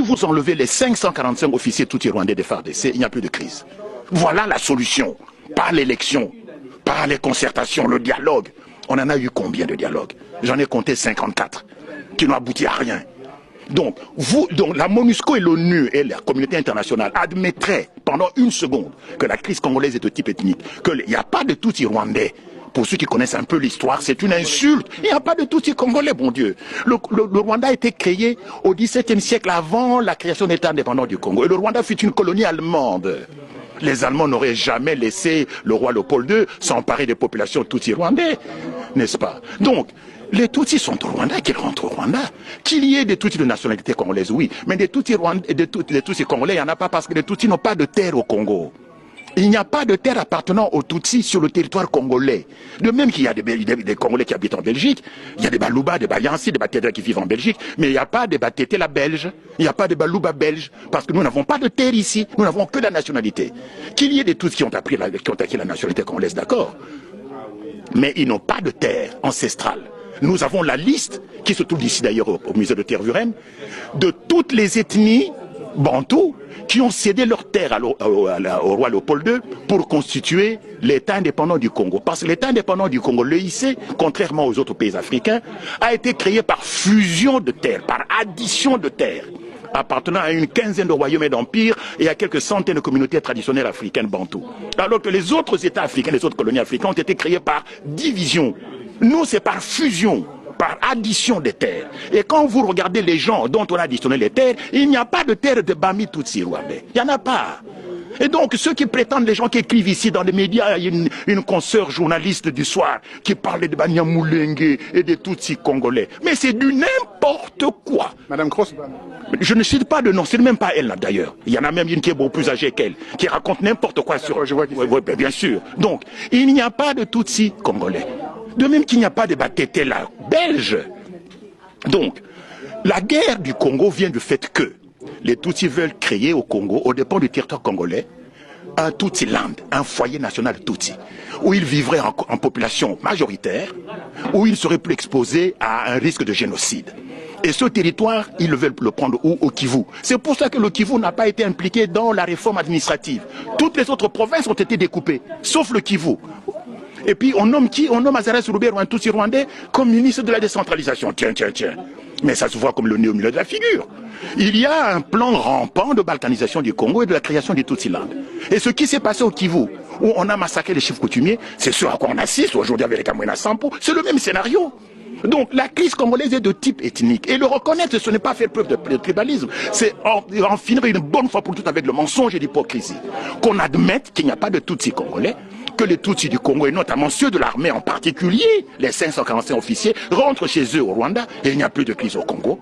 vous enlevez les 545 officiers tout rwandais des FARDC, il n'y a plus de crise. Voilà la solution. Par l'élection, par les concertations, le dialogue. On en a eu combien de dialogues? J'en ai compté 54, qui n'ont abouti à rien. Donc, la MONUSCO et l'ONU et la communauté internationale admettraient pendant une seconde que la crise congolaise est de type ethnique, qu'il n'y a pas de Tutsi rwandais. Pour ceux qui connaissent un peu l'histoire, c'est une insulte. Il n'y a pas de Tutsi congolais, bon Dieu. Le Rwanda a été créé au XVIIe siècle avant la création d'État indépendant du Congo. Et le Rwanda fut une colonie allemande. Les Allemands n'auraient jamais laissé le roi Léopold II s'emparer des populations Tutsi rwandais, n'est-ce pas? Donc, les Tutsis sont au Rwanda, qu'ils rentrent au Rwanda. Qu'il y ait des Tutsis de nationalité congolaise, oui. Mais des Tutsis congolais, il n'y en a pas parce que les Tutsis n'ont pas de terre au Congo. Il n'y a pas de terre appartenant aux Tutsis sur le territoire congolais. De même qu'il y a des Congolais qui habitent en Belgique, il y a des Balouba, des Bayansi, des Batété qui vivent en Belgique, mais il n'y a pas des Batété la belge, il n'y a pas de Balouba belge, parce que nous n'avons pas de terre ici, nous n'avons que la nationalité. Qu'il y ait des Tutsis qui ont acquis la nationalité congolaise, d'accord, mais ils n'ont pas de terre ancestrale. Nous avons la liste, qui se trouve ici d'ailleurs au musée de Tervuren, de toutes les ethnies bantous qui ont cédé leur terre au roi Léopold II pour constituer l'État indépendant du Congo. Parce que l'État indépendant du Congo, l'EIC, contrairement aux autres pays africains, a été créé par fusion de terres, par addition de terres, appartenant à une quinzaine de royaumes et d'empires et à quelques centaines de communautés traditionnelles africaines bantous. Alors que les autres États africains, les autres colonies africaines ont été créés par division. Nous, c'est par fusion, par addition des terres. Et quand vous regardez les gens dont on a additionné les terres, il n'y a pas de terre de Bami Tutsi rwandais. Il n'y en a pas. Et donc, ceux qui prétendent, les gens qui écrivent ici dans les médias, il y a une consoeur journaliste du soir qui parle de Banyamulenge et des Tutsis congolais. Mais c'est du n'importe quoi. Madame Cross. Je ne cite pas de nom, c'est même pas elle là d'ailleurs. Il y en a même une qui est beaucoup plus âgée qu'elle, qui raconte n'importe quoi sur... Je vois oui, bien sûr. Donc, il n'y a pas de Tutsis congolais. De même qu'il n'y a pas de Batété là, belge. Donc, la guerre du Congo vient du fait que les Tutsis veulent créer au Congo, au dépend du territoire congolais, un Tutsi-land, un foyer national Tutsi, où ils vivraient en population majoritaire, où ils seraient plus exposés à un risque de génocide. Et ce territoire, ils veulent le prendre où? Au Kivu. C'est pour ça que le Kivu n'a pas été impliqué dans la réforme administrative. Toutes les autres provinces ont été découpées, sauf le Kivu. Et puis on nomme qui? On nomme Azarès Roubert, un Tutsi rwandais, comme ministre de la décentralisation. Tiens. Mais ça se voit comme le nez au milieu de la figure. Il y a un plan rampant de balkanisation du Congo et de la création du Tutsi-land. Et ce qui s'est passé au Kivu, où on a massacré les chefs coutumiers, c'est ce à quoi on assiste aujourd'hui avec les Kamwena Sampo, c'est le même scénario. Donc la crise congolaise est de type ethnique. Et le reconnaître, ce n'est pas faire preuve de tribalisme, c'est en finir une bonne fois pour toutes avec le mensonge et l'hypocrisie. Qu'on admette qu'il n'y a pas de Tutsi congolais, que les Tutsis du Congo, et notamment ceux de l'armée en particulier, les 545 officiers, rentrent chez eux au Rwanda, et il n'y a plus de crise au Congo.